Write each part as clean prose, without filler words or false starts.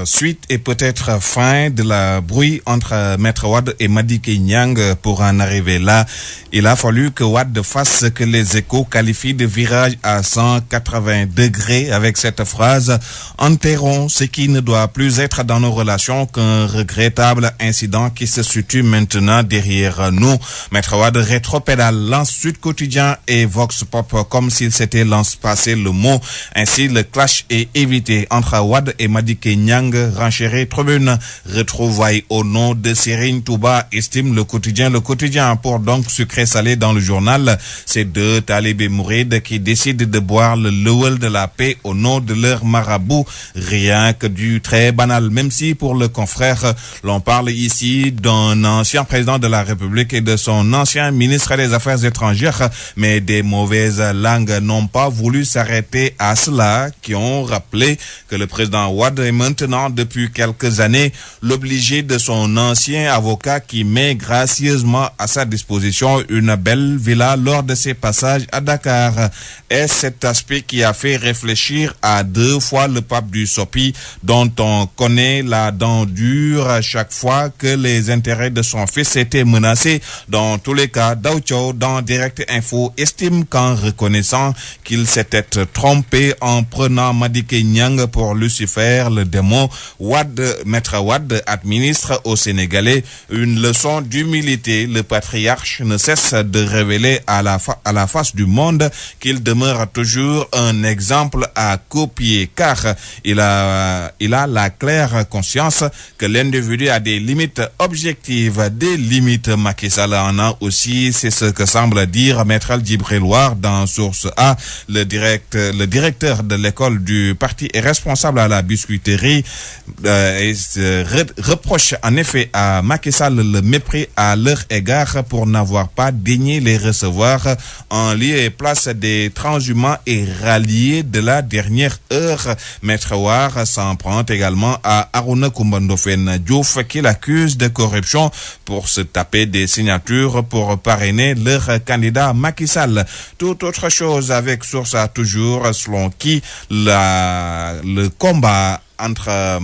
suite et peut-être fin de la brouille entre Maître Wade et Madické Niang. Pour en arriver là, il a fallu que Wade fasse ce que les Échos qualifient de virage à 180 degrés avec cette phrase: enterrons ce qui ne doit plus être dans nos relations qu'un regrettable incident qui se situe maintenant derrière nous. Maître Wade rétropédale, lance Sud Quotidien et Vox Pop comme s'il s'était passé le mot. Ainsi, le clash est évité entre Wade et Madické Niang. Renchérit Tribune, retrouvailles au nom de Serigne Touba, estime le quotidien. Le quotidien pour donc sucré salé dans le journal. Ces deux talibés mourides qui décident de boire le lewel de la paix au nom de leur marabout. Rien que du très banal, même si pour le confrère, l'on parle ici d'un ancien président de la République et de son ancien ministre des Affaires étrangères, mais des mauvaises langues n'ont pas voulu s'arrêter à cela, qui ont rappelé que le président Wade est maintenant depuis quelques années l'obligé de son ancien avocat qui met gracieusement à sa disposition une belle villa lors de ses passages à Dakar. Et cet aspect qui a fait réfléchir à deux fois le pape du Sopi, dont on connaît la dent dure chaque fois que les intérêts de son fils étaient menacés. Dans tous les cas, Daoucho, dans Direct Info, estime qu'en reconnaissant qu'il s'était trompé en prenant Madické Niang pour Lucifer, le démon, Maître Wade administre aux Sénégalais une leçon d'humilité. Le patriarche ne cesse de révéler à la face du monde qu'il demeure toujours un exemple à copier, car il a la claire conscience que l'individu a des limites objectives, des limites. Macky Sall en a aussi, c'est ce que semble dire Maître Djibril War dans Source A. Le directeur de l'école du parti est responsable à la biscuiterie et reproche en effet à Macky Sall le mépris à leur égard pour n'avoir pas daigné les recevoir en lieu et place des transhumants et ralliés de la dernière heure. Maître War s'en prend également à Aruna Coumba Ndoffène Diouf qui l'accuse de corruption pour se taper des signatures pour parrainer leur candidat Macky Sall. Toute autre chose avec Source A toujours, selon qui le combat entre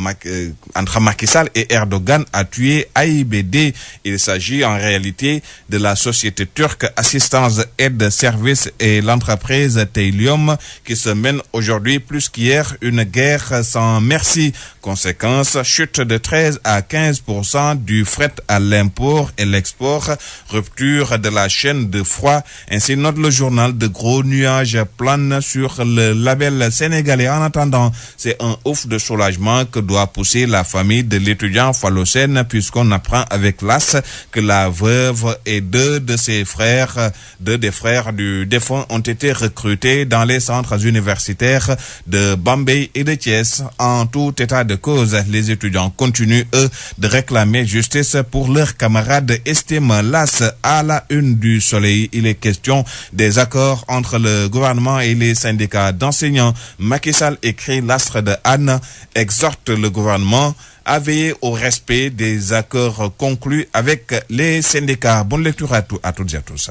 Macky Sall et Erdogan a tué AIBD. Il s'agit en réalité de la société turque Assistance Aide Service et l'entreprise Telium qui se mène aujourd'hui plus qu'hier une guerre sans merci. Conséquence, chute de 13 à 15% du fret à l'import et l'export, rupture de la chaîne de froid. Ainsi note le journal. De gros nuages planent sur le label sénégalais. En attendant, c'est un ouf de soulagement que doit pousser la famille de l'étudiant Falocène, puisqu'on apprend avec l'AS que la veuve et deux des frères du défunt ont été recrutés dans les centres universitaires de Bambey et de Thiès. En tout état de cause, les étudiants continuent, eux, de réclamer justice pour leurs camarades, estime l'AS. À la une du Soleil, il est question des accords entre le gouvernement et les syndicats d'enseignants. Macky Sall écrit l'astre de Anne, exhorte le gouvernement à veiller au respect des accords conclus avec les syndicats. Bonne lecture à toutes et à tous.